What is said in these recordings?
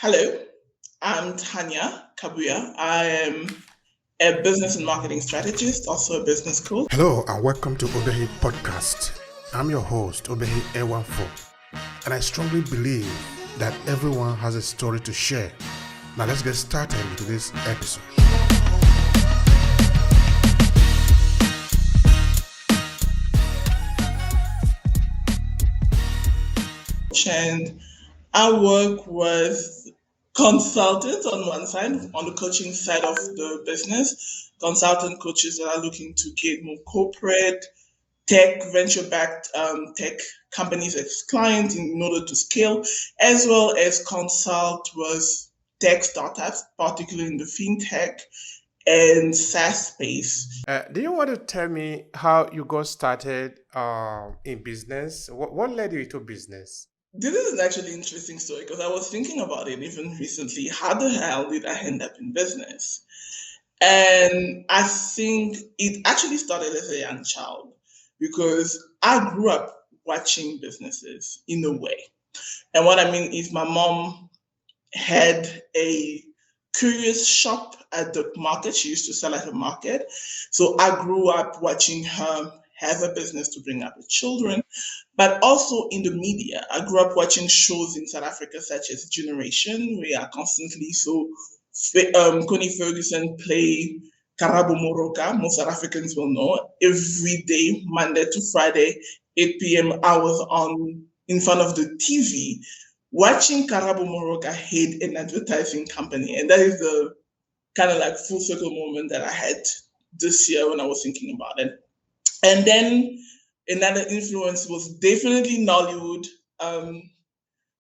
Hello, I'm Tanya Kabuya. I am a business and marketing strategist, also a business coach. Hello and welcome to Obehi Podcast. I'm your host, Obehi A14, and I strongly believe that everyone has a story to share. Now let's get started into this episode. And I work with consultants on one side, on the coaching side of the business, consultant coaches that are looking to get more corporate, tech, venture-backed tech companies as clients in order to scale, as well as consult with tech startups, particularly in the fintech and SaaS space. Do you want to tell me how you got started in business? What led you into business? This is actually an interesting story because I was thinking about it even recently. How the hell did I end up in business? And I think it actually started as a young child because I grew up watching businesses in a way. And what I mean is my mom had a curious shop at the market. She used to sell at the market. So I grew up watching her have a business to bring up the children, but also in the media. I grew up watching shows in South Africa such as Generation, where I constantly saw Connie Ferguson play Karabo Moroka. Most South Africans will know. Every day, Monday to Friday, 8 p.m., I was on in front of the TV watching Karabo Moroka head an advertising company. And that is the kind of like full circle moment that I had this year when I was thinking about it. And then another influence was definitely Nollywood.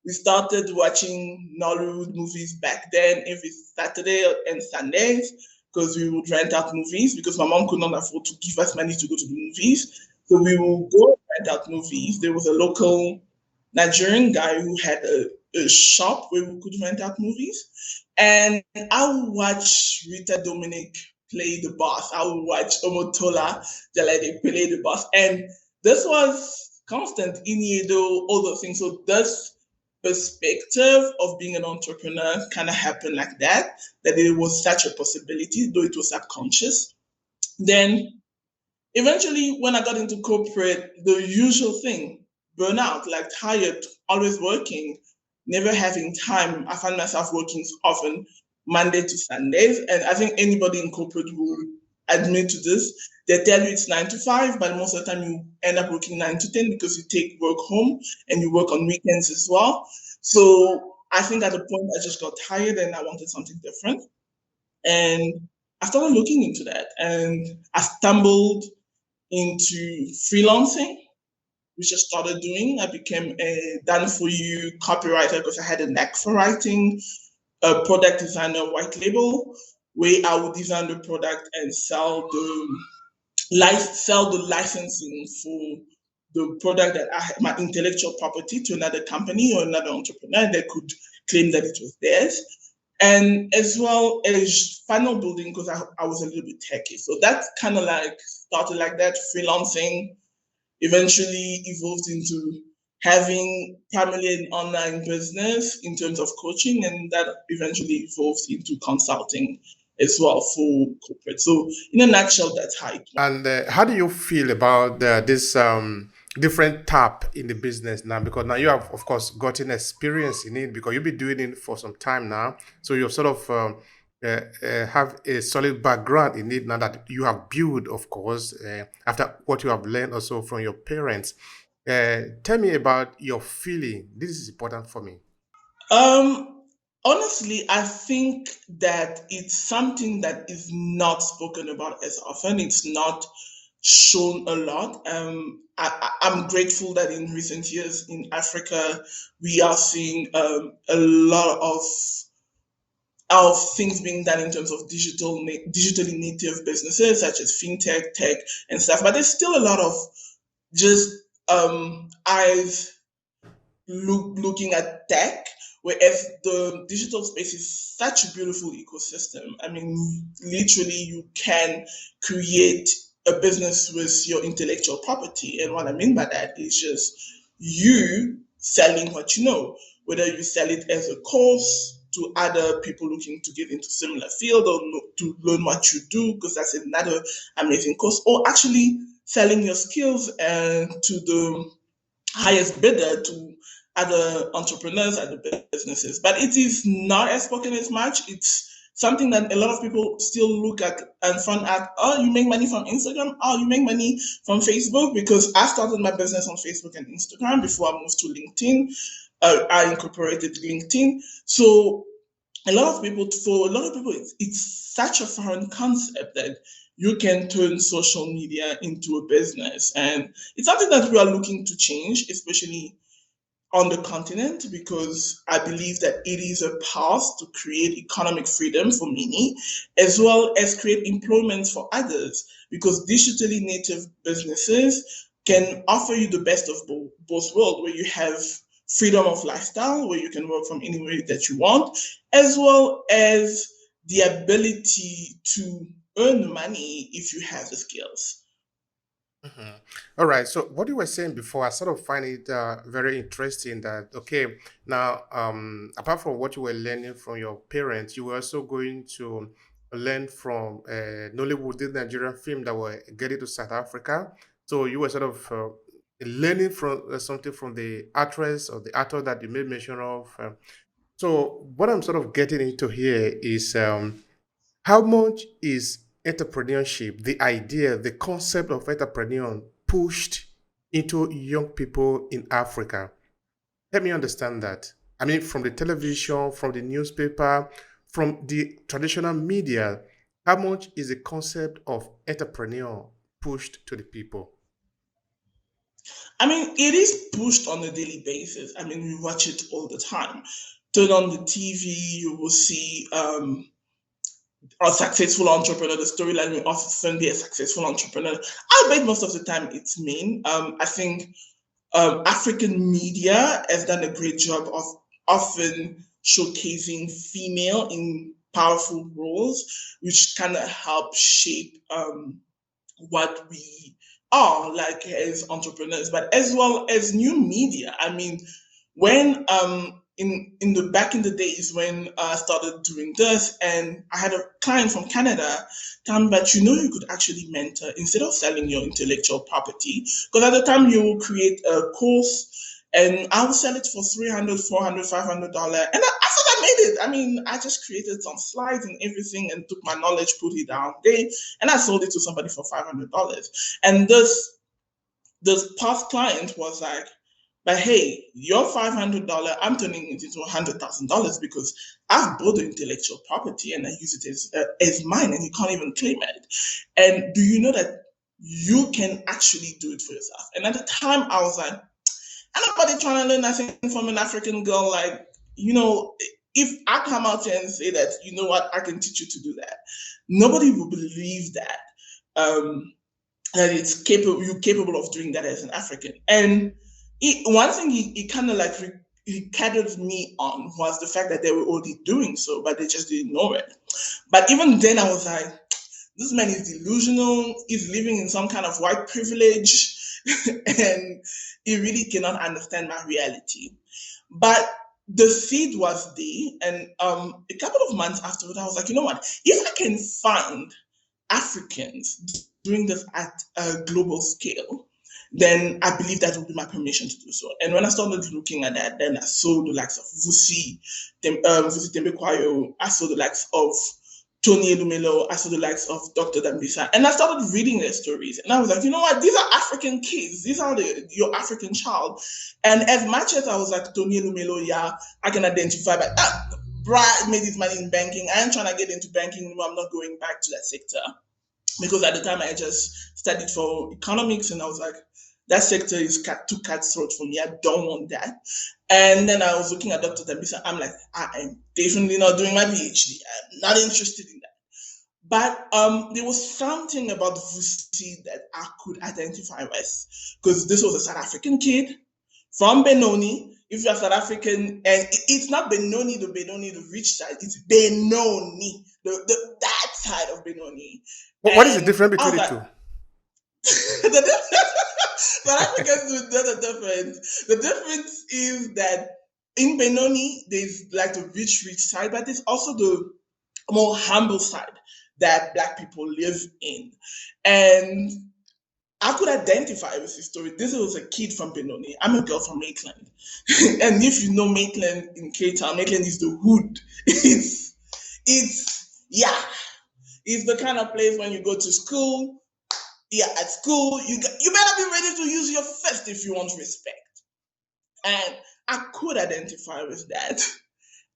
We started watching Nollywood movies back then every Saturday and Sundays because we would rent out movies because my mom could not afford to give us money to go to the movies. So we would go rent out movies. There was a local Nigerian guy who had a shop where we could rent out movies. And I would watch Rita Dominic play the boss. I would watch Omotola Jalade play the boss. And this was constant in Yedo, all those things. So this perspective of being an entrepreneur kind of happened like that it was such a possibility, though it was subconscious. Then eventually when I got into corporate, the usual thing, burnout, like tired, always working, never having time. I found myself working often Monday to Sundays. And I think anybody in corporate will admit to this. They tell you it's 9 to 5, but most of the time you end up working 9 to 10 because you take work home and you work on weekends as well. So I think at the point I just got tired and I wanted something different. And I started looking into that and I stumbled into freelancing, which I started doing. I became a done-for-you copywriter because I had a knack for writing, a product designer, white label, where I would design the product and sell the licensing for the product that I had, my intellectual property, to another company or another entrepreneur that could claim that it was theirs. And as well as funnel building because I was a little bit techy. So that kind of like started like that, freelancing, eventually evolved into having primarily an online business in terms of coaching, and that eventually evolved into consulting as well for corporate. So in a nutshell, that's how it went. And how do you feel about this different tap in the business now? Because now you have, of course, gotten experience in it because you've been doing it for some time now. So you've sort of have a solid background in it now that you have built, of course, after what you have learned also from your parents. Tell me about your feeling. This is important for me. Honestly, I think that it's something that is not spoken about as often. It's not shown a lot. I'm grateful that in recent years in Africa, we are seeing a lot of things being done in terms of digitally native businesses such as fintech, tech, and stuff. But there's still a lot of just eyes looking at tech, whereas the digital space is such a beautiful ecosystem. I mean, literally, you can create a business with your intellectual property. And what I mean by that is just you selling what you know, whether you sell it as a course, to other people looking to get into similar field or to learn what you do, because that's another amazing course, or actually selling your skills to the highest bidder, to other entrepreneurs, other businesses. But it is not as spoken as much. It's something that a lot of people still look at and fun at. Oh, you make money from Instagram. Oh, you make money from Facebook. Because I started my business on Facebook and Instagram before I moved to LinkedIn. I incorporated LinkedIn. So for a lot of people, it's such a foreign concept that you can turn social media into a business. And it's something that we are looking to change, especially on the continent, because I believe that it is a path to create economic freedom for many, as well as create employment for others, because digitally native businesses can offer you the best of both worlds, where you have freedom of lifestyle, where you can work from anywhere that you want, as well as the ability to earn money if you have the skills. Mhm. All right. So what you were saying before, I sort of find it very interesting that okay, now apart from what you were learning from your parents, you were also going to learn from Nollywood, this Nigerian film that were getting to South Africa. So you were sort of learning from something from the actress or the actor that you made mention of. So what I'm sort of getting into here is how much is entrepreneurship, the idea, the concept of entrepreneur pushed into young people in Africa? Let me understand that. I mean, from the television, from the newspaper, from the traditional media, how much is the concept of entrepreneur pushed to the people? I mean, it is pushed on a daily basis. I mean, we watch it all the time. Turn on the TV, you will see a successful entrepreneur. The storyline will often be a successful entrepreneur. I bet most of the time it's men. I think African media has done a great job of often showcasing female in powerful roles, which kind of help shape what we are like as entrepreneurs, but as well as new media. I mean, when in the back in the days when I started doing this, and I had a client from Canada tell me that you could actually mentor instead of selling your intellectual property, because at the time you will create a course and I will sell it for 300, 400, $500. And after I made it, I mean, I just created some slides and everything and took my knowledge, put it down there, and I sold it to somebody for $500. And this past client was like, but hey, your $500, I'm turning it into $100,000 because I've bought the intellectual property and I use it as mine, and you can't even claim it. And do you know that you can actually do it for yourself? And at the time, I was like, ain't nobody trying to learn nothing from an African girl. Like, if I come out here and say that, you know what, I can teach you to do that, nobody will believe that. That you're capable of doing that as an African. And one thing he kind of like he catted me on was the fact that they were already doing so, but they just didn't know it. But even then, I was like, this man is delusional. He's living in some kind of white privilege, and he really cannot understand my reality. But the seed was there, and a couple of months afterward, I was like, you know what? If I can find Africans doing this at a global scale, then I believe that would be my permission to do so. And when I started looking at that, then I saw the likes of Vusi Tembekwayo, I saw the likes of Tony Elumelo, I saw the likes of Dr. Dambisa, and I started reading their stories. And I was like, you know what? These are African kids. These are your African child. And as much as I was like, Tony Elumelo, yeah, I can identify, but Brad made his money in banking. I am trying to get into banking anymore. I'm not going back to that sector. Because at the time I just studied for economics, and I was like, that sector is too cutthroat for me. I don't want that. And then I was looking at Dr. Dambisa. I'm like, I am definitely not doing my PhD. I'm not interested in that. But there was something about Vusi that I could identify with, because this was a South African kid from Benoni. If you're South African, and it's not Benoni, the rich side, it's Benoni, that side of Benoni. What is the And difference I between was the like, two? South Africans know the difference. The difference is that In Benoni, there's like the rich side, but there's also the more humble side that Black people live in. And I could identify with this story. This was a kid from Benoni. I'm a girl from Maitland. And if you know Maitland in Cape Town, Maitland is the hood. Yeah, it's the kind of place when you go to school, yeah, at school, you better be ready to use your fist if you want respect. And I could identify with that.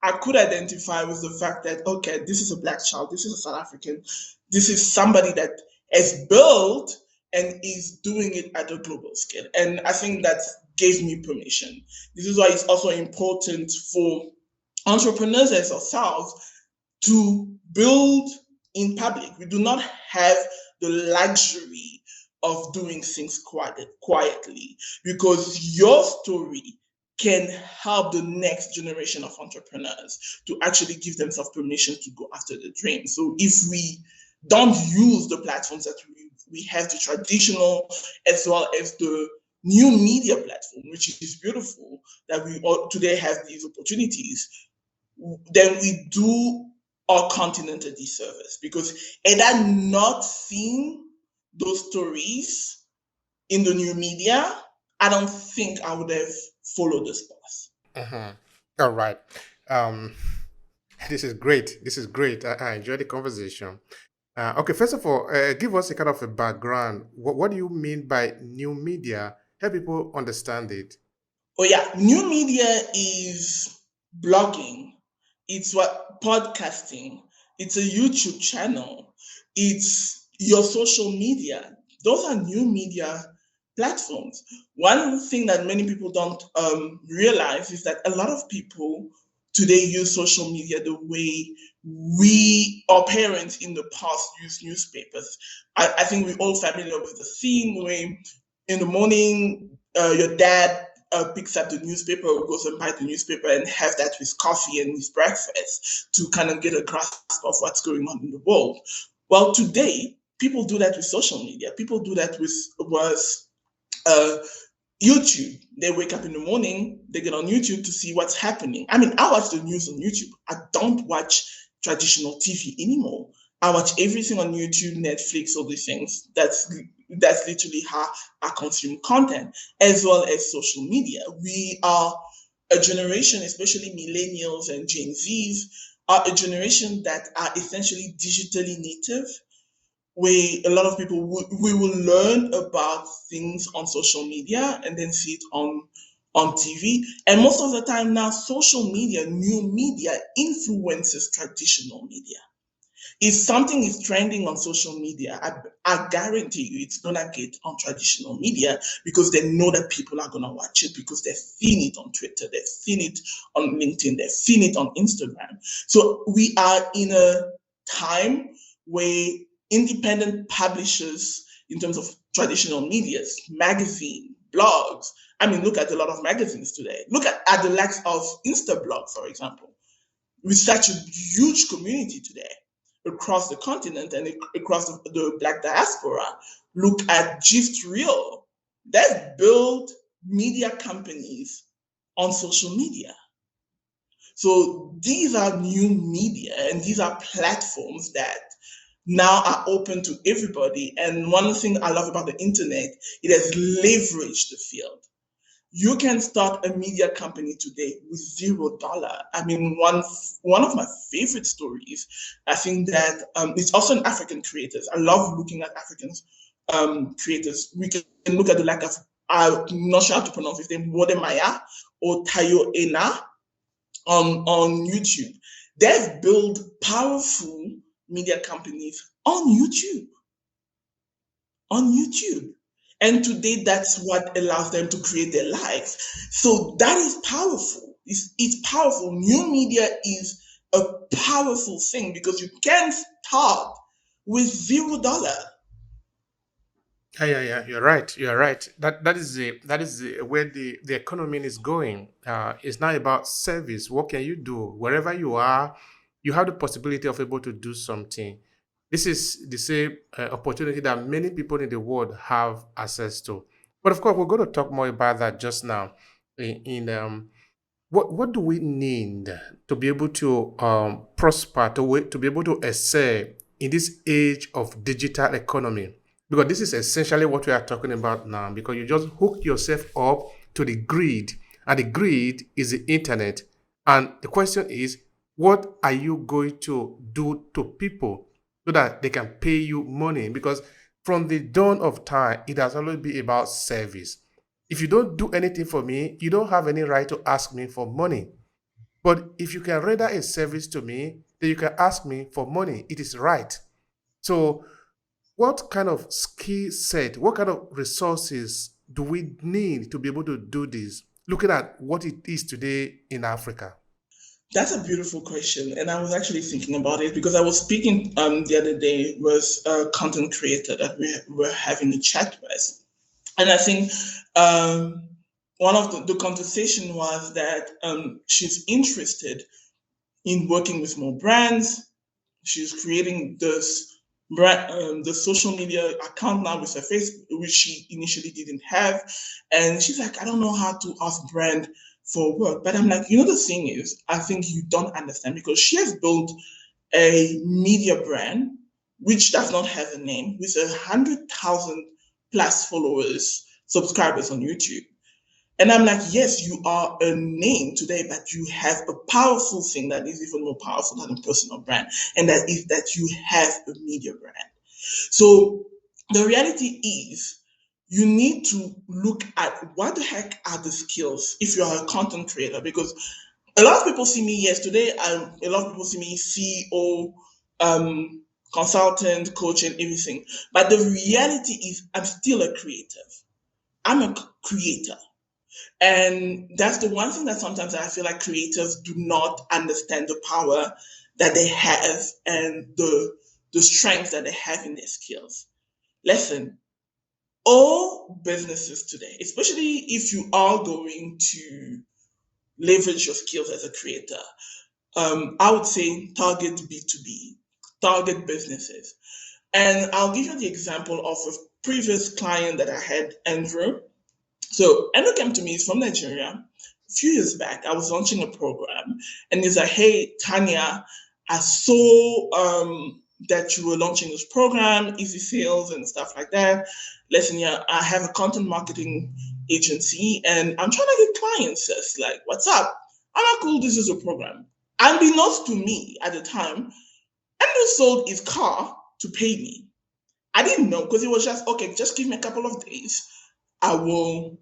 I could identify with the fact that, okay, this is a Black child, this is a South African, this is somebody that has built and is doing it at a global scale. And I think that gave me permission. This is why it's also important for entrepreneurs as ourselves to build in public. We do not have the luxury of doing things quietly, because your story can help the next generation of entrepreneurs to actually give themselves permission to go after the dream. So if we don't use the platforms that we have, the traditional as well as the new media platform, which is beautiful that we all today have these opportunities, then we do our continent a disservice, because had I not seen those stories in the new media, I don't think I would have followed this path. Mhm. All right. Um, this is great. This is great. I enjoy the conversation. Okay, first of all, give us a kind of a background. What do you mean by new media? Help people understand it. Oh yeah, new media is blogging. It's what podcasting. It's a YouTube channel. It's your social media. Those are new media platforms. One thing that many people don't realize is that a lot of people today use social media the way our parents in the past used newspapers. I think we're all familiar with the scene where in the morning your dad picks up the newspaper or goes and buy the newspaper and have that with coffee and with breakfast to kind of get a grasp of what's going on in the world. Well, today, people do that with social media. People do that with uh, YouTube. They wake up in the morning, they get on YouTube to see what's happening. I mean, I watch the news on YouTube. I don't watch traditional TV anymore. I watch everything on YouTube, Netflix, all these things. That's literally how I consume content, as well as social media. We are a generation, especially millennials and Gen Zs, are a generation that are essentially digitally native, where a lot of people we will learn about things on social media and then see it on TV. And most of the time now, social media, new media influences traditional media. If something is trending on social media, I guarantee you it's gonna get on traditional media, because they know that people are gonna watch it, because they've seen it on Twitter, they've seen it on LinkedIn, they've seen it on Instagram. So we are in a time where independent publishers, in terms of traditional medias, magazine, blogs. I mean, look at a lot of magazines today. Look at the likes of Instablog, for example, with such a huge community today across the continent and across the Black diaspora. Look at Gift Real. They've built media companies on social media. So these are new media, and these are platforms that now are open to everybody. And one thing I love about the internet, it has leveraged the field. You can start a media company today with $0. I mean, one of my favorite stories, I think that it's also an African creators. I love looking at African creators. We can look at the like of, I'm not sure how to pronounce his name, Wodemaya or Tayo Ena on YouTube. They've built powerful media companies on YouTube. On YouTube. And today, that's what allows them to create their lives. So that is powerful. It's powerful. New media is a powerful thing, because you can start with $0. Yeah. You're right. You're right. That is where the economy is going. It's not about service. What can you do wherever you are? You have the possibility of able to do something. This is the same opportunity that many people in the world have access to. But of course, we're going to talk more about that just now in what do we need to be able to prosper, to be able to excel in this age of digital economy? Because this is essentially what we are talking about now, because you just hook yourself up to the grid, and the grid is the internet. And the question is, what are you going to do to people so that they can pay you money? Because from the dawn of time, it has always been about service. If you don't do anything for me, you don't have any right to ask me for money. But if you can render a service to me, then you can ask me for money. It is right. So, what kind of skill set, what kind of resources do we need to be able to do this, looking at what it is today in Africa? That's a beautiful question, and I was actually thinking about it because I was speaking the other day with a content creator that we were having a chat with, and I think one of the conversation was that she's interested in working with more brands. She's creating this brand, the social media account now with her face, which she initially didn't have. And she's like, I don't know how to ask brand for work. But I'm like, the thing is, I think you don't understand because she has built a media brand which does not have a name with 100,000 plus followers, subscribers on YouTube. And I'm like, yes, you are a name today, but you have a powerful thing that is even more powerful than a personal brand. And that is that you have a media brand. So the reality is you need to look at what the heck are the skills if you are a content creator, because a lot of people see me, yes, today, a lot of people see me CEO, consultant, coach, and everything. But the reality is I'm still a creative. I'm a creator. And that's the one thing that sometimes I feel like creators do not understand the power that they have and the strength that they have in their skills. Listen, all businesses today, especially if you are going to leverage your skills as a creator, I would say target B2B, target businesses. And I'll give you the example of a previous client that I had, Andrew. So Endo came to me, he's from Nigeria. A few years back, I was launching a program, and he's like, "Hey, Tanya, I saw that you were launching this program, easy sales and stuff like that. Listen, yeah, I have a content marketing agency, and I'm trying to get clients. Sis. Like, what's up? I'm like, cool. This is a program." Unbeknownst to me at the time, Endo sold his car to pay me. I didn't know because it was just okay. Just give me a couple of days. I will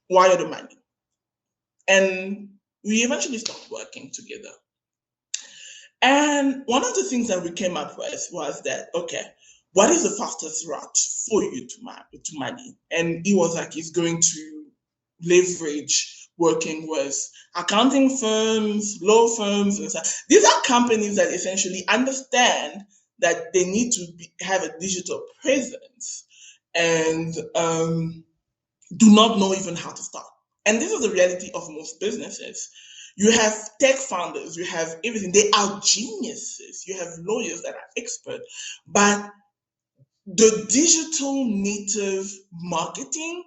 wire the money. And we eventually started working together. And one of the things that we came up with was that, okay, what is the fastest route for you to money? And he was like, he's going to leverage working with accounting firms, law firms, and stuff. These are companies that essentially understand that they need to have a digital presence and do not know even how to start. And this is the reality of most businesses. You have tech founders, you have everything. They are geniuses. You have lawyers that are expert, but the digital native marketing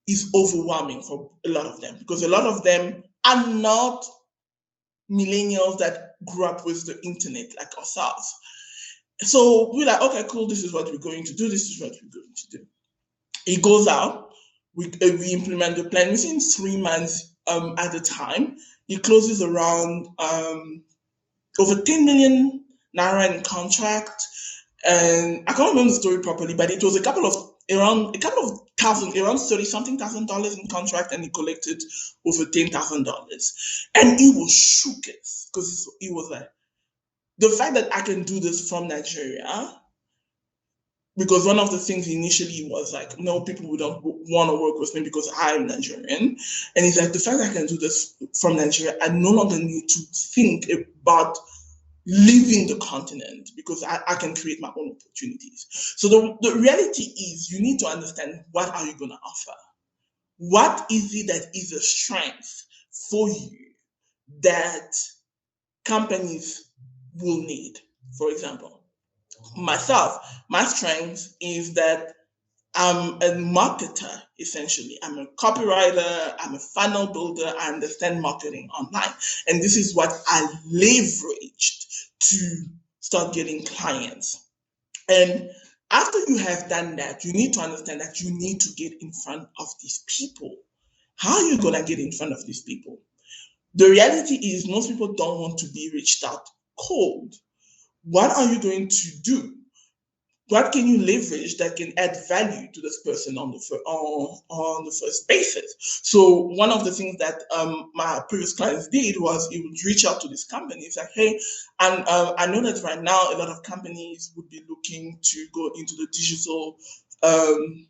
is overwhelming for a lot of them because a lot of them are not millennials that grew up with the internet like ourselves. So we're like, okay, cool. This is what we're going to do. This is what we're going to do. It goes out. We implement the plan within 3 months at a time. It closes around over 10 million naira in contract, and I can't remember the story properly, but it was around a couple of thousand, around 30 something $1,000 in contract, and he collected over $10,000, and it was shook it because it was like the fact that I can do this from Nigeria, because one of the things initially was like, no, people would not want to work with me because I'm Nigerian. And he's like, the fact that I can do this from Nigeria, I no longer need to think about leaving the continent because I can create my own opportunities. So the reality is you need to understand what are you going to offer? What is it that is a strength for you that companies will need? For example, myself, my strength is that I'm a marketer, essentially. I'm a copywriter, I'm a funnel builder, I understand marketing online. And this is what I leveraged to start getting clients. And after you have done that, you need to understand that you need to get in front of these people. How are you going to get in front of these people? The reality is, most people don't want to be reached out cold. What are you going to do? What can you leverage that can add value to this person on the first basis? So one of the things that my previous clients did was he would reach out to these companies like, hey, and I know that right now a lot of companies would be looking to go into the digital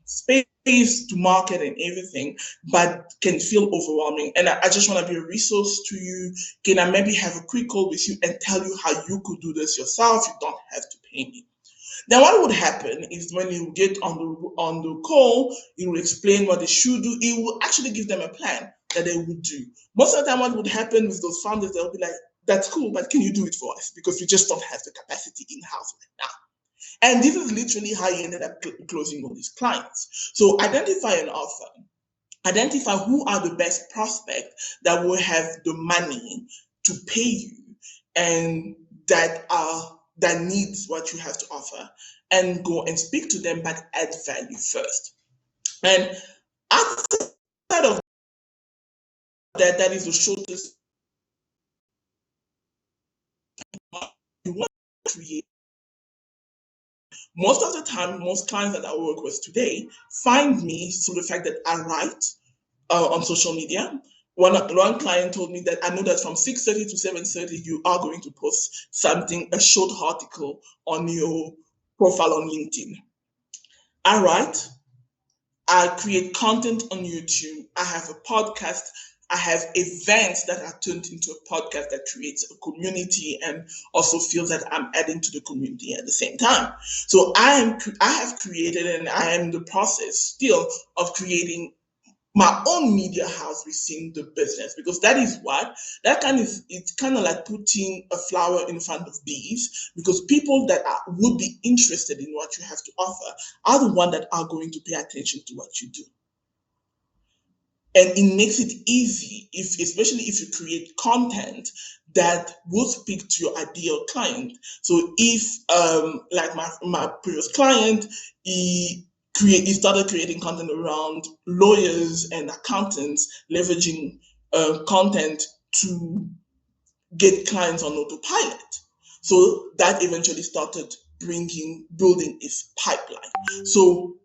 space to market and everything, but can feel overwhelming. And I just want to be a resource to you. Can I maybe have a quick call with you and tell you how you could do this yourself? You don't have to pay me. Then what would happen is when you get on the call, you will explain what they should do. It will actually give them a plan that they would do. Most of the time, what would happen with those founders, they'll be like, "That's cool, but can you do it for us? Because we just don't have the capacity in house right now." And this is literally how you ended up closing all these clients. So identify an offer. Identify who are the best prospects that will have the money to pay you and that needs what you have to offer, and go and speak to them, but add value first. And outside of that, that is the shortest you want to create. Most of the time, most clients that I work with today find me through the fact that I write on social media. One client told me that I know that from 6:30 to 7:30 you are going to post something, a short article on your profile on LinkedIn. I write, I create content on YouTube, I have a podcast, I have events that are turned into a podcast that creates a community and also feels that I'm adding to the community at the same time. So I have created, and I am in the process still of creating my own media house within the business, because that is what that kind of it's kind of like putting a flower in front of bees, because people that would be interested in what you have to offer are the ones that are going to pay attention to what you do. And it makes it easy, if especially if you create content that will speak to your ideal client. So if like my previous client, he started creating content around lawyers and accountants, leveraging content to get clients on autopilot. So that eventually started building his pipeline. So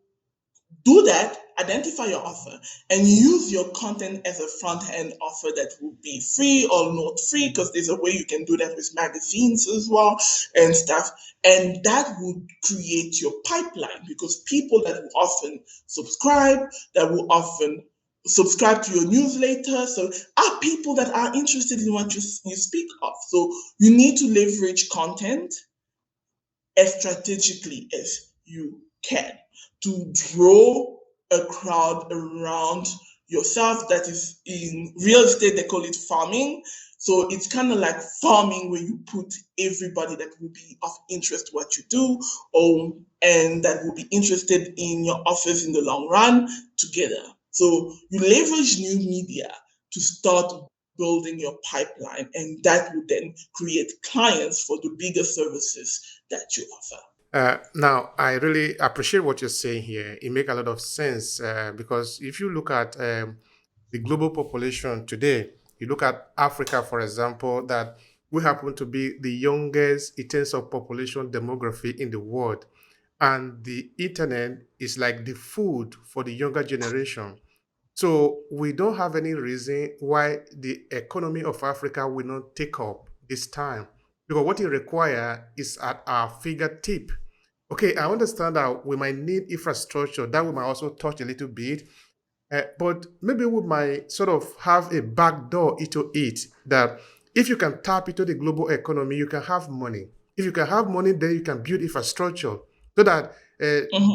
do that, identify your offer, and use your content as a front end offer that will be free or not free, because there's a way you can do that with magazines as well and stuff. And that would create your pipeline, because people that will often subscribe, that will often subscribe to your newsletter, so are people that are interested in what you speak of. So you need to leverage content as strategically as you can to draw a crowd around yourself. That is, in real estate they call it farming. So it's kind of like farming, where you put everybody that will be of interest to what you do, and that will be interested in your offers in the long run together. So you leverage new media to start building your pipeline, and that will then create clients for the bigger services that you offer. Now, I really appreciate what you're saying here. It makes a lot of sense because if you look at the global population today, you look at Africa, for example, that we happen to be the youngest in terms of population demography in the world. And the internet is like the food for the younger generation. So we don't have any reason why the economy of Africa will not take up this time. Because what it requires is at our fingertip. Okay, I understand that we might need infrastructure that we might also touch a little bit, but maybe we might sort of have a back door into it that if you can tap into the global economy, you can have money. If you can have money, then you can build infrastructure so that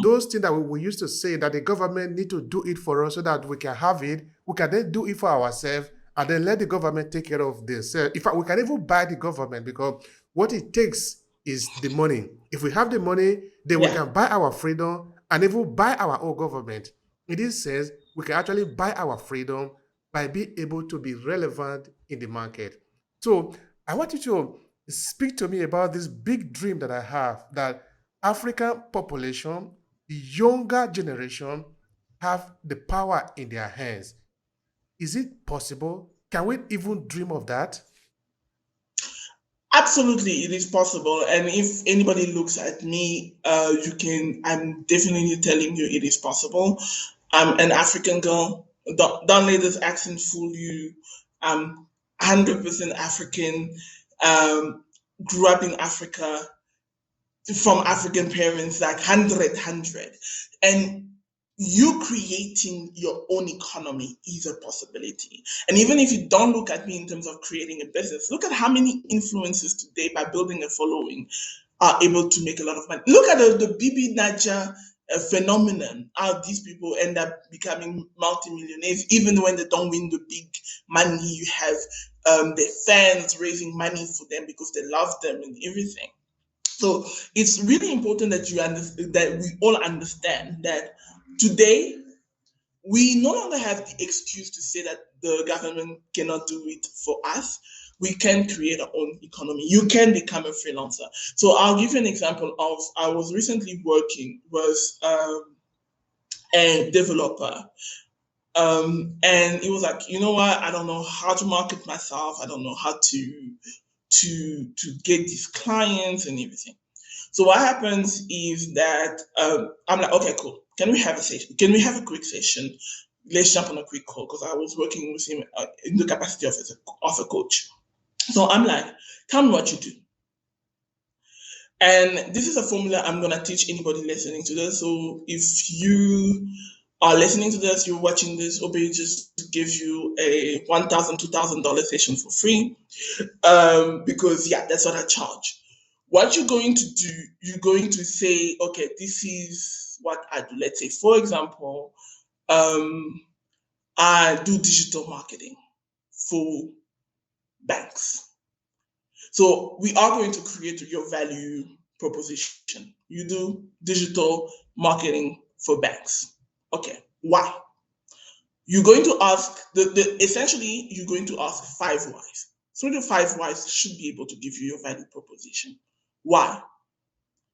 those things that we used to say that the government need to do it for us so that we can have it, we can then do it for ourselves and then let the government take care of this. In fact, we can even buy the government because what it takes is the money. If we have the money, then we Yeah. can buy our freedom and even buy our own government. In this sense, we can actually buy our freedom by being able to be relevant in the market. So I want you to speak to me about this big dream that I have, that African population, the younger generation, have the power in their hands. Is it possible? Can we even dream of that? Absolutely, it is possible. And if anybody looks at me, you can, I'm definitely telling you it is possible. I'm an African girl. Don't let this accent fool you. I'm 100% African. Um, Grew up in Africa from African parents, like 100. And you creating your own economy is a possibility. And even if you don't look at me in terms of creating a business, look at how many influencers today, by building a following, are able to make a lot of money. Look at the Bibi Naja phenomenon. How these people end up becoming multimillionaires, even when they don't win the big money. You have their fans raising money for them because they love them and everything. So it's really important that that we all understand that today we no longer have the excuse to say that the government cannot do it for us. We can create our own economy. You can become a freelancer. So I'll give you an example of, I was recently working with a developer. And it was like, you know what? I don't know how to market myself. I don't know how to get these clients and everything. So what happens is that I'm like, okay, cool. Can we have a session? Can we have a quick session? Let's jump on a quick call, because I was working with him in the capacity of a coach. So I'm like, tell me what you do. And this is a formula I'm going to teach anybody listening to this. So if you are listening to this, you're watching this, Obehi just gives you a $1,000, $2,000 session for free, because yeah, that's what I charge. What you're going to do, you're going to say, okay, this is what I do. Let's say, for example, I do digital marketing for banks. So we are going to create your value proposition. You do digital marketing for banks. Okay, why? You're going to ask essentially you're going to ask 5 whys. 3 to 5 whys should be able to give you your value proposition. Why?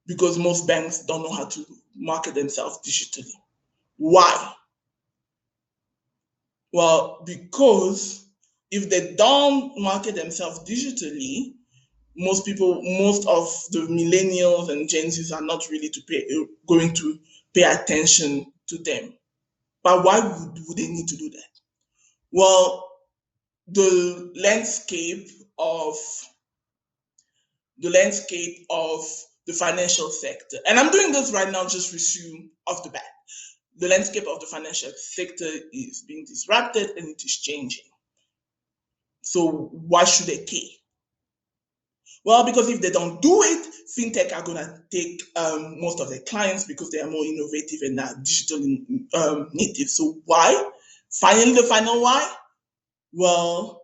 Because most banks don't know how to market themselves digitally. Why? Well, because if they don't market themselves digitally, most of the millennials and Gen Zs are not really going to pay attention to them. But why would they need to do that? Well, the landscape of the financial sector, and I'm doing this right now, just resume off the bat. The landscape of the financial sector is being disrupted and it is changing. So why should they care? Well, because if they don't do it, fintech are going to take most of their clients, because they are more innovative and are digital native. So why? Finally, the final why? Well,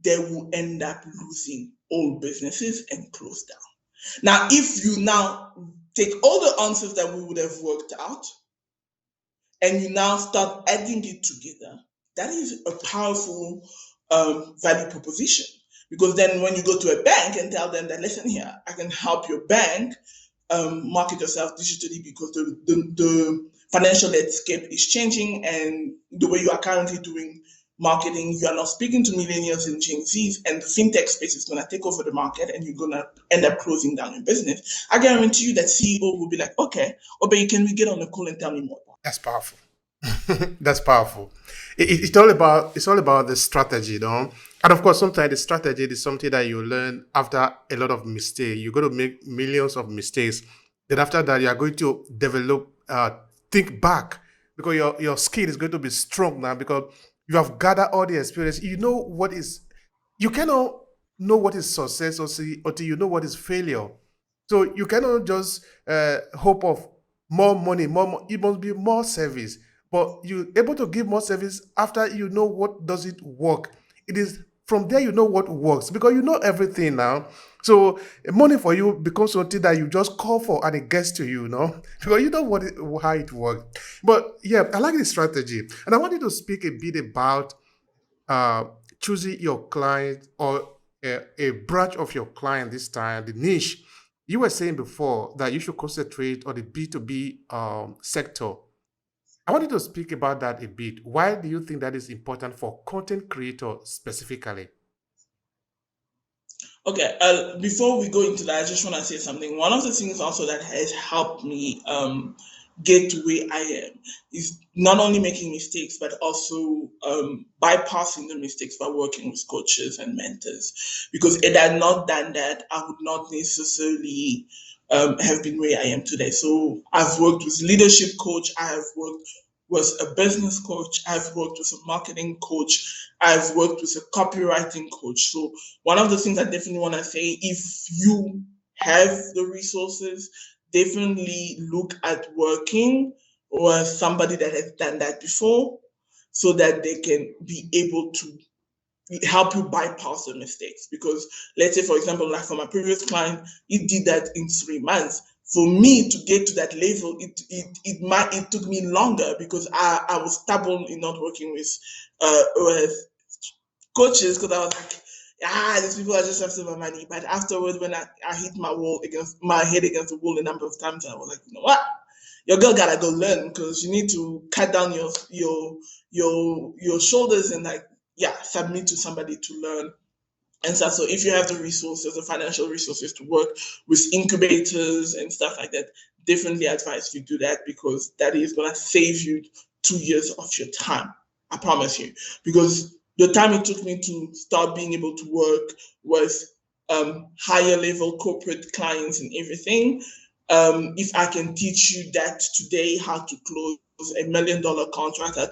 they will end up losing all businesses and close down. Now, if you now take all the answers that we would have worked out and you now start adding it together, that is a powerful value proposition. Because then when you go to a bank and tell them that, listen here, I can help your bank market yourself digitally, because the financial landscape is changing, and the way you are currently doing marketing, you are not speaking to millennials and Gen Zs, and the fintech space is going to take over the market, and you're going to end up closing down your business. I guarantee you that CEO will be like, okay, Obehi, can we get on the call and tell me more? That's powerful. That's powerful. It's all about the strategy, you know. And of course, sometimes the strategy is something that you learn after a lot of mistakes. You're going to make millions of mistakes. Then after that, you are going to develop, think back, because your skill is going to be strong now, because you have gathered all the experience. You know what is. You cannot know what is success until you know what is failure. So you cannot just hope of more money, it must be more service. But you're able to give more service after you know what doesn't work. It is From there, you know what works because you know everything now. So money for you becomes something that you just call for and it gets to you, because you know how it works. But yeah, I like the strategy, and I wanted to speak a bit about uh, choosing your client or a branch of your client this time, the niche. You were saying before that you should concentrate on the B2B sector. I wanted to speak about that a bit. Why do you think that is important for content creators specifically? Okay, before we go into that, I just want to say something. One of the things also that has helped me get to where I am is not only making mistakes, but also bypassing the mistakes by working with coaches and mentors. Because if I had not done that, I would not necessarily have been where I am today. So I've worked with leadership coach. I have worked was a business coach. I've worked with a marketing coach. I've worked with a copywriting coach. So one of the things I definitely want to say, if you have the resources, definitely look at working or somebody that has done that before so that they can be able to help you bypass the mistakes. Because let's say, for example, like for my previous client, he did that in 3 months. For me to get to that level, it took me longer because I was stubborn in not working with coaches because I was like, these people are just after my money. But afterwards, when I hit my head against the wall a number of times, I was like, you know what? Your girl gotta go learn because you need to cut down your shoulders and like submit to somebody to learn and stuff. So if you have the resources, the financial resources to work with incubators and stuff like that, definitely advise you do that because that is gonna save you 2 years of your time. I promise you. Because the time it took me to start being able to work with higher level corporate clients and everything, if I can teach you that today, how to close $1 million contract, how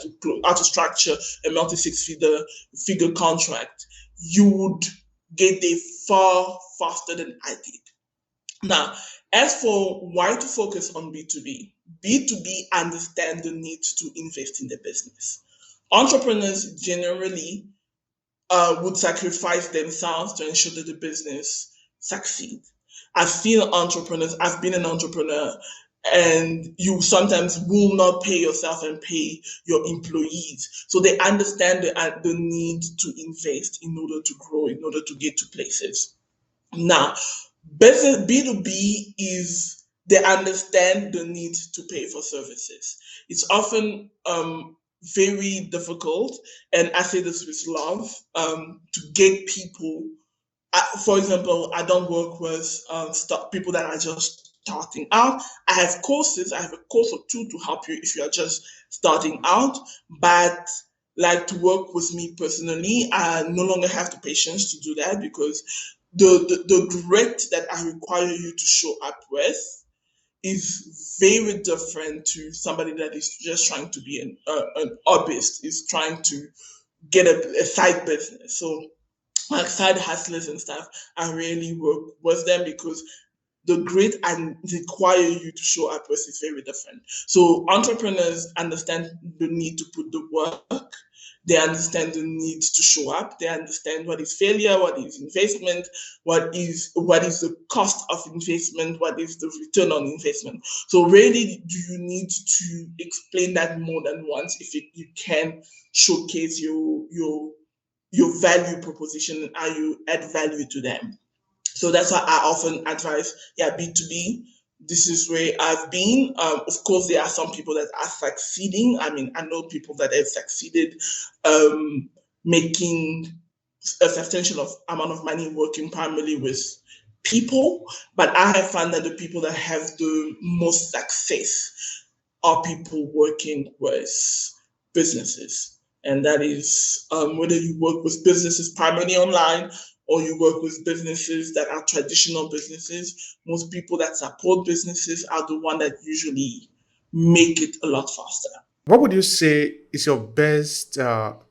to structure a multi figure contract, you would get there far faster than I did. Now, as for why to focus on B2B, B2B understand the need to invest in the business. Entrepreneurs generally would sacrifice themselves to ensure that the business succeeds. I've seen entrepreneurs, I've been an entrepreneur, and you sometimes will not pay yourself and pay your employees. So they understand the need to invest in order to grow, in order to get to places. Now, business B2B is they understand the need to pay for services. It's often very difficult, and I say this with love, to get people. For example, I don't work with people that are just starting out. I have courses. I have a course or two to help you if you are just starting out. But like to work with me personally, I no longer have the patience to do that because the grit that I require you to show up with is very different to somebody that is just trying to be an hobbyist, is trying to get a side business. So like side hustlers and stuff, I really work with them because the grit and require you to show up with is very different. So entrepreneurs understand the need to put the work. They understand the need to show up. They understand what is failure, what is investment, what is the cost of investment, what is the return on investment. So really, do you need to explain that more than once if you can showcase your value proposition and how you add value to them. So that's why I often advise, B2B. This is where I've been. Of course, there are some people that are succeeding. I mean, I know people that have succeeded making a substantial amount of money working primarily with people. But I have found that the people that have the most success are people working with businesses. And that is whether you work with businesses primarily online or you work with businesses that are traditional businesses. Most people that support businesses are the one that usually make it a lot faster. What would you say is your best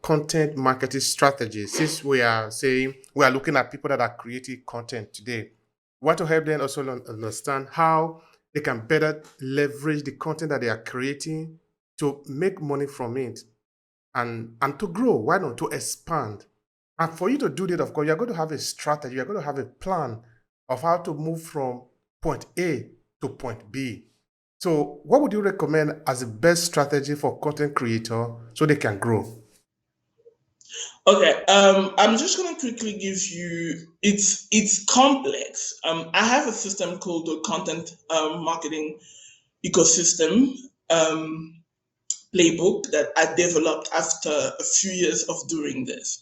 content marketing strategy? Since we are saying we are looking at people that are creating content today, we want to help them also understand how they can better leverage the content that they are creating to make money from it and to grow. Why not to expand? And for you to do that, of course, you're going to have a strategy, you're going to have a plan of how to move from point A to point B. So, what would you recommend as the best strategy for content creator so they can grow? Okay, I'm just gonna quickly give you. It's complex. I have a system called the content marketing ecosystem um, playbook that I developed after a few years of doing this.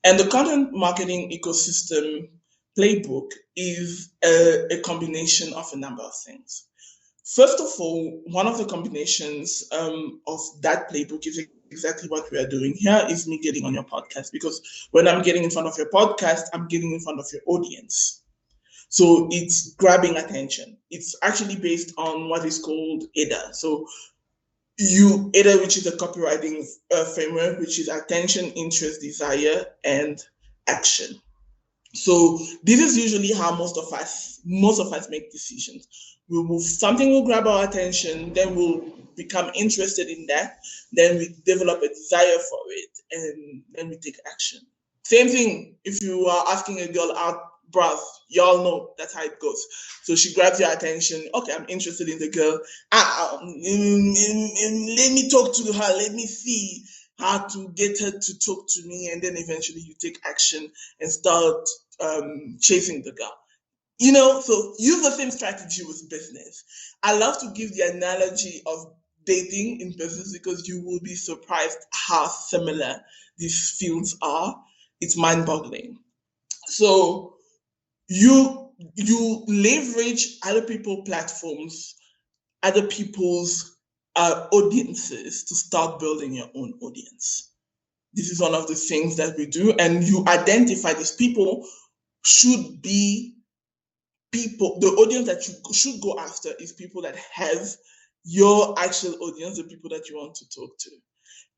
And the content marketing ecosystem playbook is a combination of a number of things. First of all, one of the combinations of that playbook is exactly what we are doing here is me getting on your podcast, because when I'm getting in front of your podcast, I'm getting in front of your audience. So it's grabbing attention. It's actually based on what is called ADA. So ADA, which is a copywriting framework, which is attention, interest, desire, and action. So this is usually how most of us make decisions. Something will grab our attention, then we'll become interested in that, then we develop a desire for it, and then we take action. Same thing if you are asking a girl out, bruv, y'all know that's how it goes. So she grabs your attention. Okay, I'm interested in the girl. Let me talk to her. Let me see how to get her to talk to me, and then eventually you take action and start chasing the girl. So use the same strategy with business. I love to give the analogy of dating in business because you will be surprised how similar these fields are. It's mind-boggling. So you leverage other people platforms, other people's audiences to start building your own audience. This is one of the things that we do, and you identify these people should be the audience that you should go after is people that have your actual audience, the people that you want to talk to.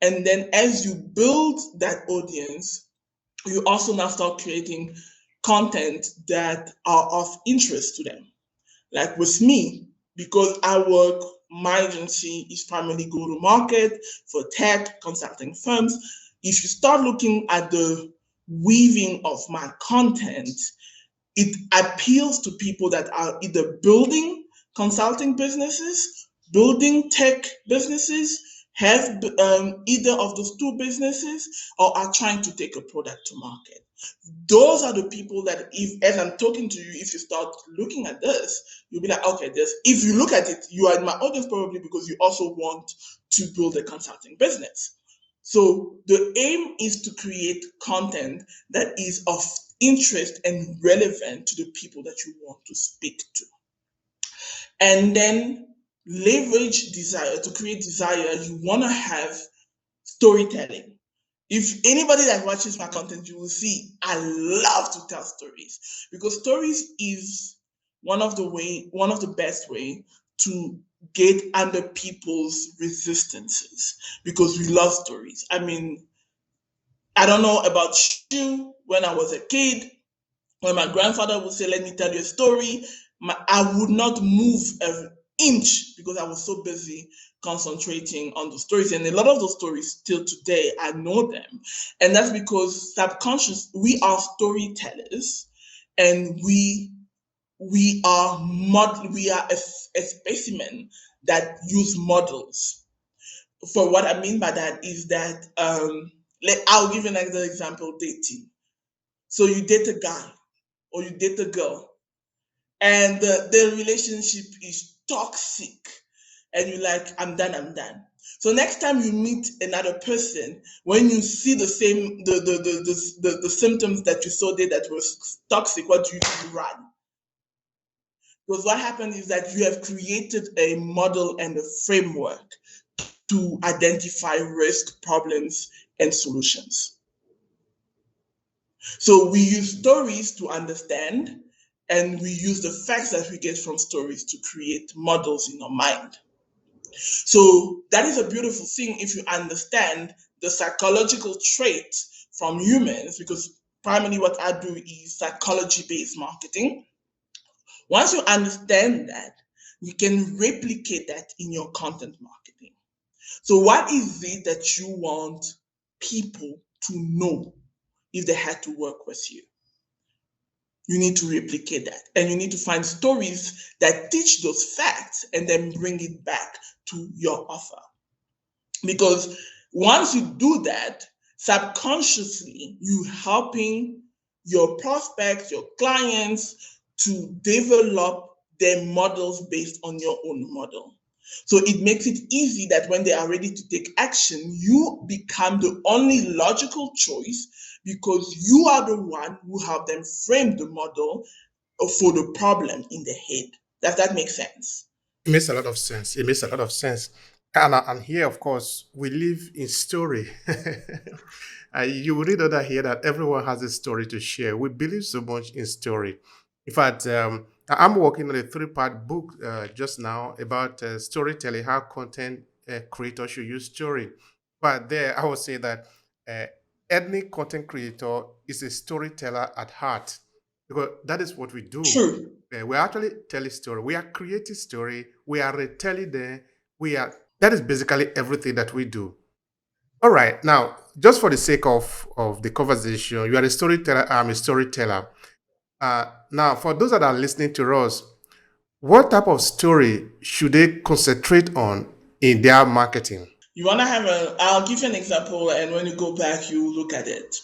And then as you build that audience, you also now start creating content that are of interest to them. Like with me, because my agency is primarily go to market for tech consulting firms. If you start looking at the weaving of my content, it appeals to people that are either building consulting businesses, building tech businesses, have either of those two businesses, or are trying to take a product to market. Those are the people that, if as I'm talking to you, if you start looking at this, you'll be like, okay, if you look at it, you are in my audience probably because you also want to build a consulting business. So the aim is to create content that is of interest and relevant to the people that you want to speak to. And then leverage desire. To create desire, you want to have storytelling. If anybody that watches my content, you will see I love to tell stories, because stories is one of the best way to get under people's resistances, because we love stories. I mean, I don't know about you. When I was a kid, when my grandfather would say, "Let me tell you a story," I would not move an inch because I was so busy concentrating on the stories. And a lot of those stories still today, I know them. And that's because we are storytellers, and we are a specimen that use models. For what I mean by that is that I'll give you another example: dating. So you date a guy or you date a girl, and the relationship is toxic, and you're like, I'm done, I'm done. So next time you meet another person, when you see the same the symptoms that you saw there that was toxic, what do? You run. Because what happened is that you have created a model and a framework to identify risk, problems, and solutions. So we use stories to understand, and we use the facts that we get from stories to create models in our mind. So that is a beautiful thing if you understand the psychological trait from humans, because primarily what I do is psychology-based marketing. Once you understand that, you can replicate that in your content marketing. So what is it that you want people to know? if they had to work with you. You need to replicate that. And you need to find stories that teach those facts and then bring it back to your offer. Because once you do that, subconsciously, you helping your prospects, your clients to develop their models based on your own model. So it makes it easy that when they are ready to take action, you become the only logical choice because you are the one who helped them frame the model for the problem in their head. Does that make sense? It makes a lot of sense. It makes a lot of sense. And here, of course, we live in story. You will read other here that everyone has a story to share. We believe so much in story. In fact, I'm working on a three-part book just now about storytelling, how content creators should use story. But there, I would say that uh, any content creator is a storyteller at heart because that is what we do. True. We actually tell a story. We are creating story. We are retelling them. We are that is basically everything that we do. All right. Now, just for the sake of the conversation, you are a storyteller. I'm a storyteller. Now, for those that are listening to us, what type of story should they concentrate on in their marketing? You want to have I'll give you an example, and when you go back, you look at it.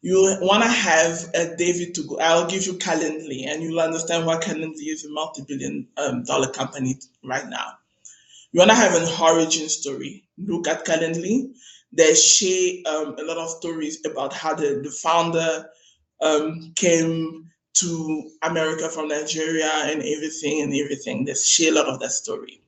You want to have a David to go. I'll give you Calendly, and you'll understand why Calendly is a multi-billion dollar company right now. You want to have an origin story. Look at Calendly. They share a lot of stories about how the founder came to America from Nigeria and everything. They share a lot of that story.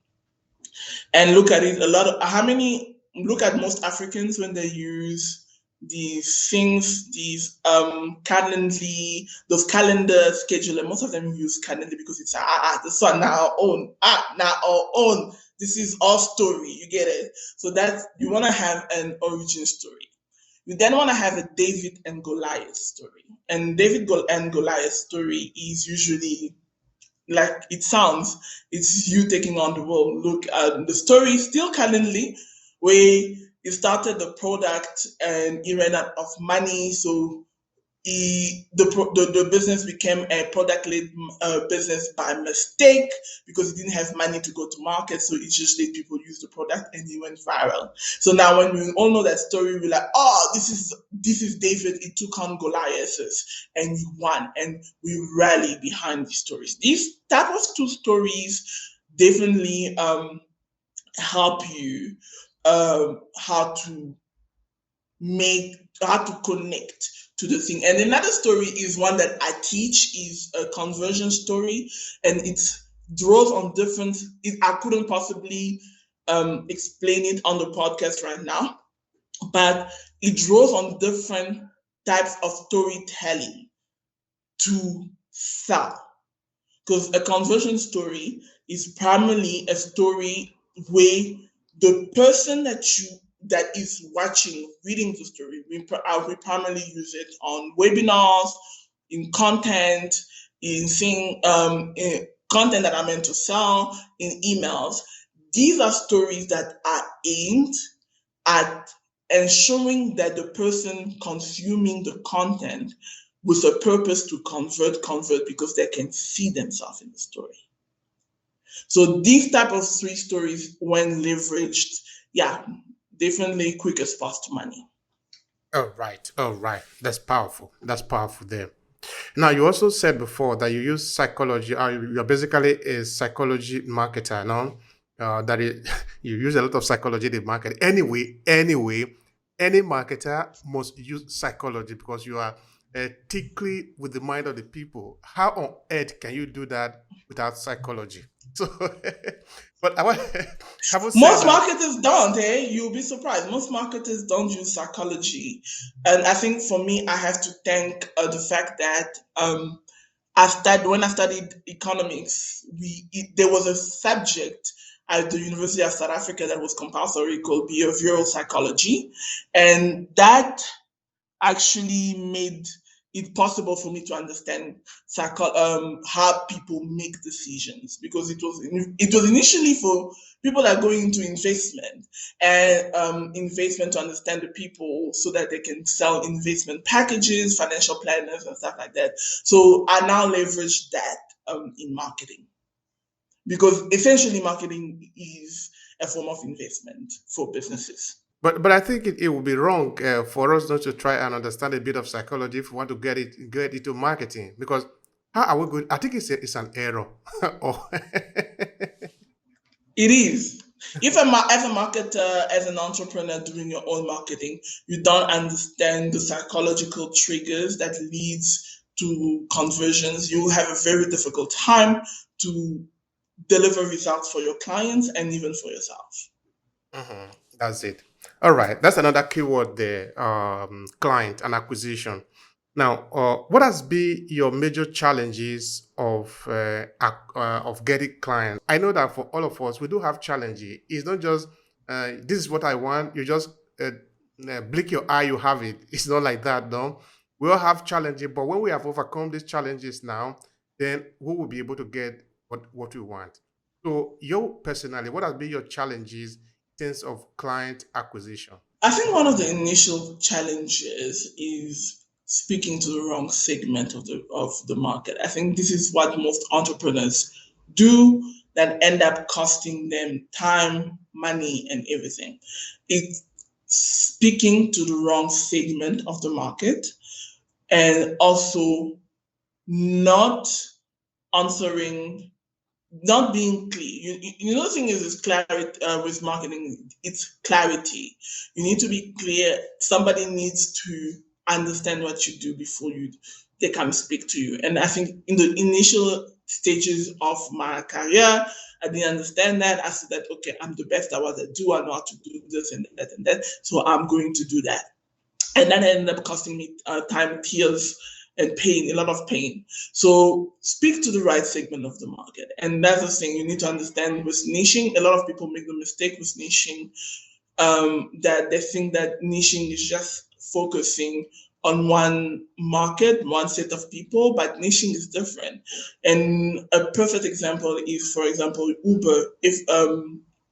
And look at it, look at most Africans when they use these things, these Calendly, those calendar scheduler, most of them use Calendly because it's this one now our own. This is our story, you get it? So that you want to have an origin story. You then want to have a David and Goliath story. And and Goliath story is usually like it sounds, it's you taking on the world. Look, the story is still Calendly, where he started the product and he ran out of money, so the business became a product-led business by mistake because he didn't have money to go to market, so he just let people use the product and he went viral. So now when we all know that story, we're like, oh, this is David, he took on Goliath and he won, and we rally behind these stories. These type of two stories definitely help you how to connect to the thing. And another story is one that I teach, is a conversion story, and it draws on different. I couldn't possibly explain it on the podcast right now, but it draws on different types of storytelling to sell. Because a conversion story is primarily a story where the person that is reading the story, we primarily use it on webinars, in content, in content that I'm meant to sell, in emails. These are stories that are aimed at ensuring that the person consuming the content with a purpose to convert because they can see themselves in the story. So these type of three stories, when leveraged, definitely quickest path to money. All right. That's powerful. That's powerful there. Now, you also said before that you use psychology. You're basically a psychology marketer, no? You use a lot of psychology in market. Anyway, any marketer must use psychology because you are tickly with the mind of the people. How on earth can you do that without psychology? So, but having said Most that, marketers don't, You'll be surprised. Most marketers don't use psychology. And I think for me, I have to thank the fact that when I studied economics, there was a subject at the University of South Africa that was compulsory called behavioral psychology. And that actually made it's possible for me to understand how people make decisions, because it was initially for people that are going into investment and investment to understand the people so that they can sell investment packages, financial planners, and stuff like that. So I now leverage that in marketing, because essentially marketing is a form of investment for businesses. But I think it would be wrong for us not to try and understand a bit of psychology if we want to get into marketing, because how are we good? I think it's an error. or It is. If as a marketer, as an entrepreneur doing your own marketing, you don't understand the psychological triggers that leads to conversions, you have a very difficult time to deliver results for your clients and even for yourself. Mhm, that's it. All right, that's another keyword there. Client and acquisition. Now, what has been your major challenges of getting clients? I know that for all of us, we do have challenges. It's not just this is what I want. You just blink your eye, you have it. It's not like that, no. We all have challenges, but when we have overcome these challenges now, then we will be able to get what we want. So, you personally, what has been your challenges in terms of client acquisition? I think one of the initial challenges is speaking to the wrong segment of the market. I think this is what most entrepreneurs do, that end up costing them time, money, and everything. It's speaking to the wrong segment of the market, and also not answering, not being clear. The thing is clarity with marketing. It's clarity. You need to be clear. Somebody needs to understand what you do before they come speak to you. And I think in the initial stages of my career, I didn't understand that. I said that, okay, I'm the best at what I do. I know how to do this and that and that. So I'm going to do that. And that ended up costing me time, tears, and pain, a lot of pain. So speak to the right segment of the market. And that's the thing you need to understand with niching. A lot of people make the mistake with niching, that they think that niching is just focusing on one market, one set of people, but niching is different. And a perfect example is, for example, Uber, if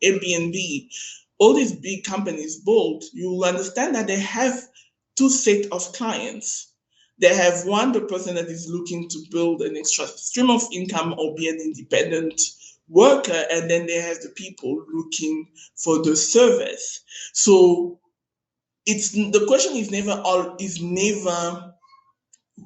Airbnb, all these big companies bold, you will understand that they have two sets of clients. They have one, the person that is looking to build an extra stream of income or be an independent worker, and then they have the people looking for the service. So the question is never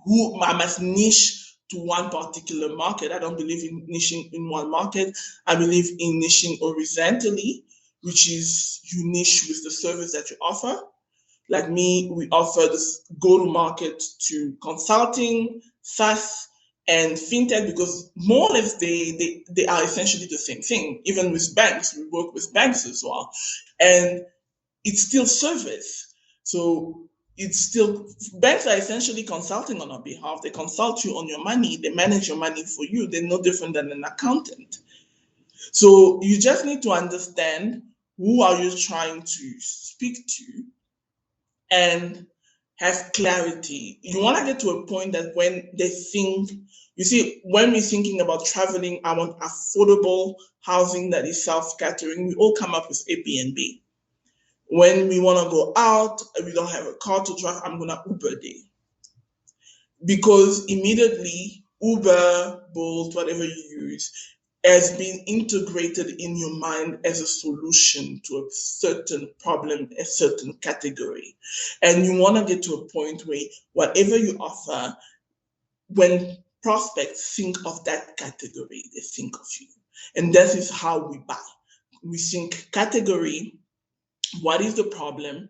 who I must niche to one particular market. I don't believe in niching in one market. I believe in niching horizontally, which is you niche with the service that you offer. Like me, we offer this go-to-market to consulting, SaaS, and fintech, because more or less they are essentially the same thing. Even with banks, we work with banks as well. And it's still service. So it's still, banks are essentially consulting on our behalf. They consult you on your money. They manage your money for you. They're no different than an accountant. So you just need to understand who are you trying to speak to and have clarity. You want to get to a point that when they think, you see, when we're thinking about traveling, I want affordable housing that is self-catering. We all come up with Airbnb. When we want to go out, we don't have a car to drive, I'm going to Uber there. Because immediately, Uber, Bolt, whatever you use, has been integrated in your mind as a solution to a certain problem, a certain category. And you want to get to a point where whatever you offer, when prospects think of that category, they think of you. And that is how we buy. We think category, what is the problem?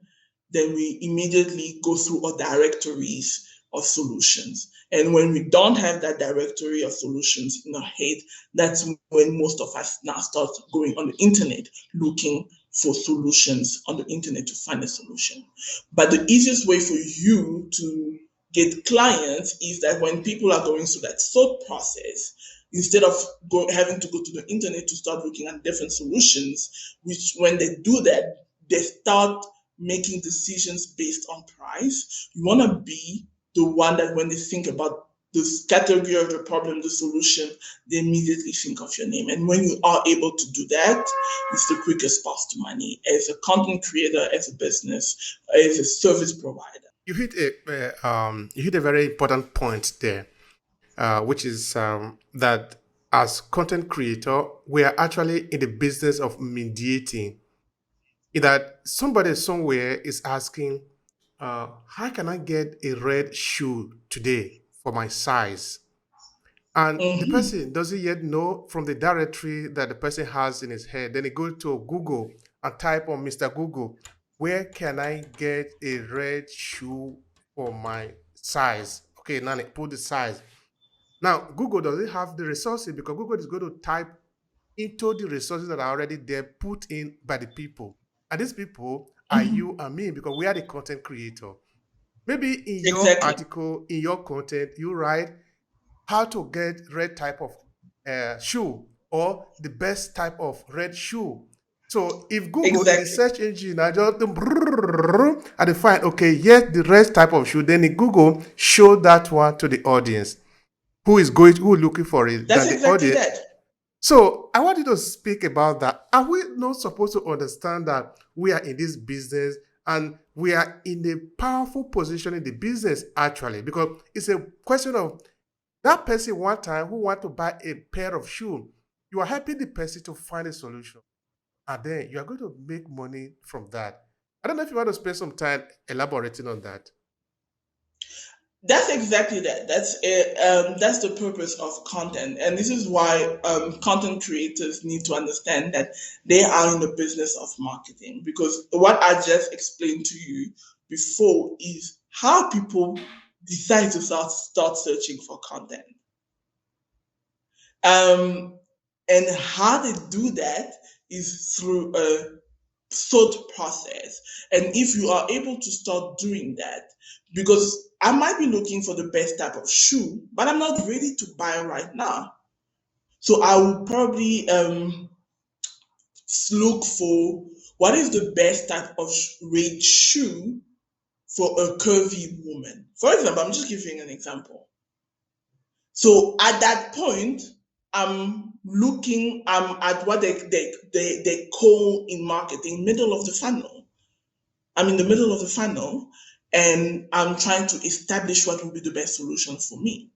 Then we immediately go through our directories of solutions. And when we don't have that directory of solutions in our head, that's when most of us now start going on the internet looking for solutions on the internet to find a solution. But the easiest way for you to get clients is that when people are going through that thought process, instead of having to go to the internet to start looking at different solutions, which when they do that, they start making decisions based on price. You want to be the one that when they think about this category of the problem, the solution, they immediately think of your name. And when you are able to do that, it's the quickest path to money as a content creator, as a business, as a service provider. You hit a very important point there, which is that as content creator, we are actually in the business of mediating. In that somebody somewhere is asking, how can I get a red shoe today for my size? And the Mm-hmm. person doesn't yet know from the directory that the person has in his head. Then he goes to Google and type on Mr. Google, where can I get a red shoe for my size? Okay, now put the size. Now, Google doesn't have the resources because Google is going to type into the resources that are already there, put in by the people. And these people are Mm-hmm. you and me because we are the content creator. Maybe in your Exactly. article, in your content, you write how to get red type of shoe or the best type of red shoe. So if Google in the Exactly. search engine, I just and they find okay, yes, the red type of shoe. Then in Google show that one to the audience who is looking for it That's than the exactly audience. that. So I want you to speak about that. Are we not supposed to understand that we are in this business and we are in a powerful position in the business actually? Because it's a question of that person one time who want to buy a pair of shoes. You are helping the person to find a solution. And then you are going to make money from that. I don't know if you want to spend some time elaborating on that. That's exactly that. That's it. That's the purpose of content, and this is why content creators need to understand that they are in the business of marketing. Because what I just explained to you before is how people decide to start searching for content, um, and how they do that is through a thought process. And if you are able to start doing that, because I might be looking for the best type of shoe, but I'm not ready to buy right now. So I will probably look for what is the best type of red shoe for a curvy woman. For example, I'm just giving an example. So at that point, I'm at what they call in marketing middle of the funnel. I'm in the middle of the funnel and I'm trying to establish what will be the best solution for me.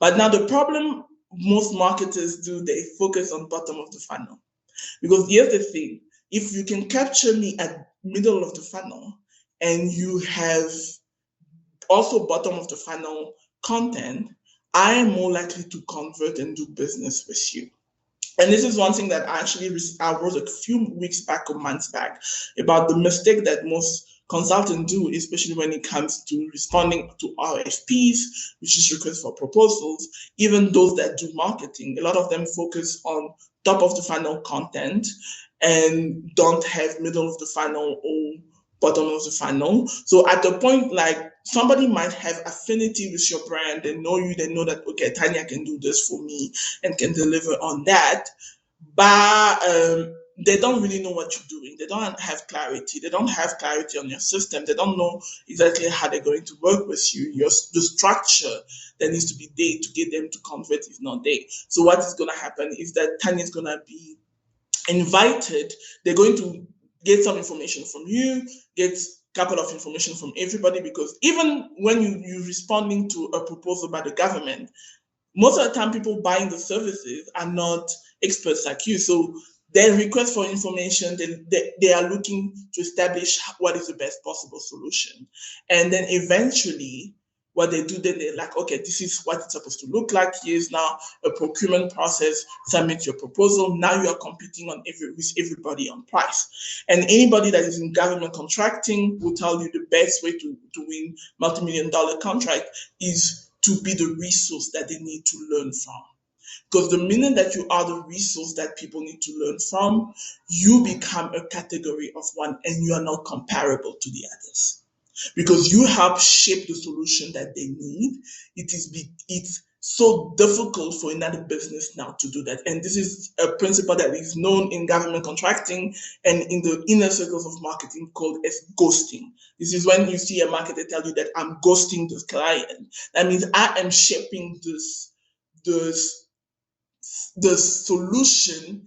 But now the problem most marketers do, they focus on bottom of the funnel. Because here's the thing, if you can capture me at middle of the funnel and you have also bottom of the funnel content, I am more likely to convert and do business with you. And this is one thing that I wrote a few weeks back or months back about the mistake that most consultants do, especially when it comes to responding to RFPs, which is requests for proposals. Even those that do marketing, a lot of them focus on top of the funnel content and don't have middle of the funnel or bottom of the funnel. So at the point, like somebody might have affinity with your brand and know you, they know that okay, Tanya can do this for me and can deliver on that, but they don't really know what you're doing. They don't have clarity. They don't have clarity on your system. They don't know exactly how they're going to work with you. The structure that needs to be there to get them to convert is not there. So what is going to happen is that Tanya is going to be invited. They're going to get some information from you, get a couple of information from everybody, because even when you're responding to a proposal by the government, most of the time people buying the services are not experts like you. So their request for information, they are looking to establish what is the best possible solution. And then eventually what they do, then they're like, okay, this is what it's supposed to look like. Here's now a procurement process, submit your proposal. Now you are competing with everybody on price. And anybody that is in government contracting will tell you the best way to win multi-million dollar contract is to be the resource that they need to learn from. Because the minute that you are the resource that people need to learn from, you become a category of one and you are not comparable to the others. Because you help shape the solution that they need. It's so difficult for another business now to do that. And this is a principle that is known in government contracting and in the inner circles of marketing called as ghosting. This is when you see a marketer tell you that I'm ghosting this client. That means I am shaping the solution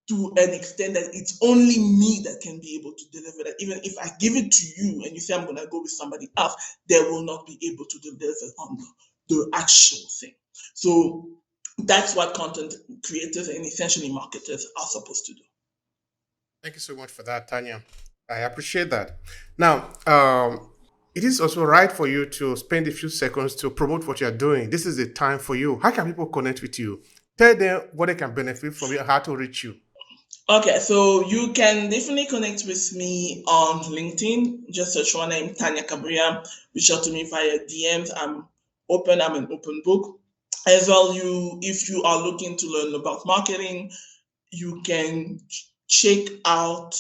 to an extent that it's only me that can be able to deliver that. Even if I give it to you and you say I'm going to go with somebody else, they will not be able to deliver on the actual thing. So that's what content creators and essentially marketers are supposed to do. Thank you so much for that, Tanya. I appreciate that. Now, it is also right for you to spend a few seconds to promote what you're doing. This is the time for you. How can people connect with you? Tell them what they can benefit from you, how to reach you. Okay, so you can definitely connect with me on LinkedIn. Just search my name, Tanya Kabuya. Reach out to me via DMs. I'm an open book. As well, if you are looking to learn about marketing, you can check out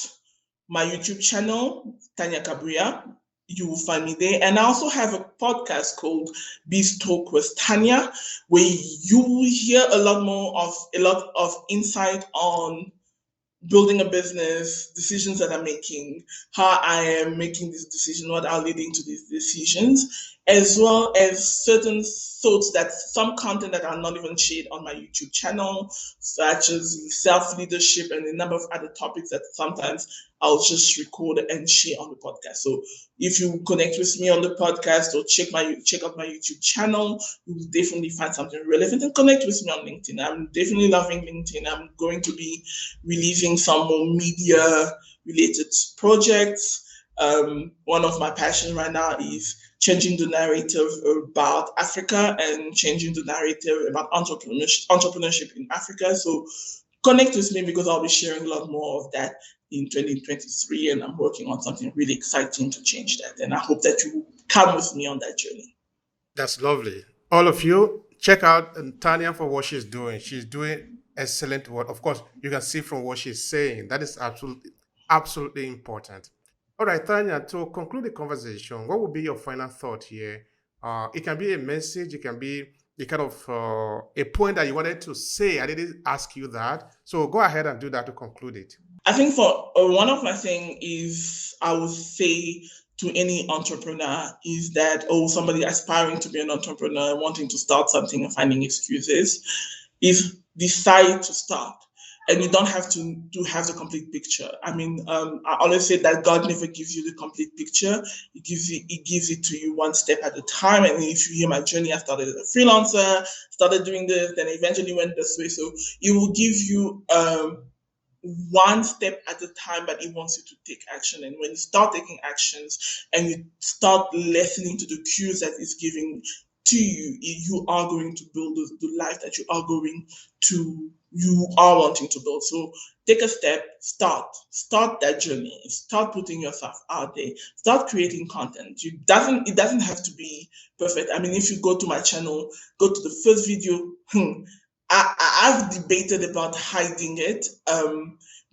my YouTube channel, Tanya Kabuya. You will find me there. And I also have a podcast called Beast Talk with Tanya, where you will hear a lot of insight on building a business, decisions that I'm making, how I am making these decisions, what are leading to these decisions, as well as certain thoughts that some content that are not even shared on my YouTube channel, such as self-leadership and a number of other topics that sometimes I'll just record and share on the podcast. So if you connect with me on the podcast or check out my YouTube channel, you will definitely find something relevant, and connect with me on LinkedIn. I'm definitely loving LinkedIn. I'm going to be releasing some more media related projects. One of my passions right now is changing the narrative about Africa and changing the narrative about entrepreneurship in Africa. So connect with me, because I'll be sharing a lot more of that in 2023, and I'm working on something really exciting to change that. And I hope that you come with me on that journey. That's lovely. All of you, check out Tanya for what she's doing. She's doing excellent work. Of course, you can see from what she's saying. That is absolutely important. All right, Tanya, to conclude the conversation, what would be your final thought here? It can be a message, it can be a kind of a point that you wanted to say. I didn't ask you that. So go ahead and do that to conclude it. I think for one of my things is, I would say to any entrepreneur is that, somebody aspiring to be an entrepreneur, wanting to start something and finding excuses, is decide to start. And you don't have to have the complete picture. I mean, I always say that God never gives you the complete picture. He gives it to you one step at a time. And if you hear my journey, I started as a freelancer, started doing this, then eventually went this way. So it will give you one step at a time, but it wants you to take action. And when you start taking actions and you start listening to the cues that it's giving to you, you are going to build the life that you are wanting to build. So take a step, start that journey, start putting yourself out there, start creating content. It doesn't have to be perfect. I mean, if you go to my channel, go to the first video, I've debated about hiding it,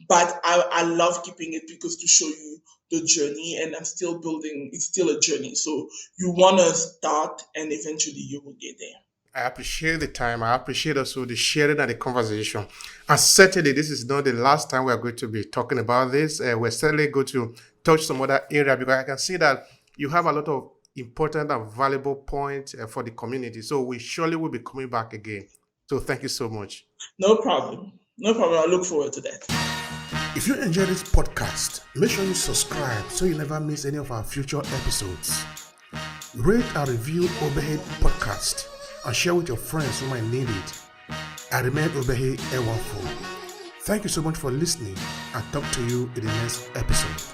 but I love keeping it, because to show you the journey, and I'm still building. It's still a journey. So you want to start, and eventually you will get there. I appreciate the time. I appreciate also the sharing and the conversation. And certainly, this is not the last time we're going to be talking about this. We're certainly going to touch some other area, because I can see that you have a lot of important and valuable points for the community. So we surely will be coming back again. So thank you so much. No problem. I look forward to that. If you enjoyed this podcast, make sure you subscribe so you never miss any of our future episodes. Rate and review Obehi Podcast and share with your friends who might need it. I remain Obehi Ewafo. Thank you so much for listening, and talk to you in the next episode.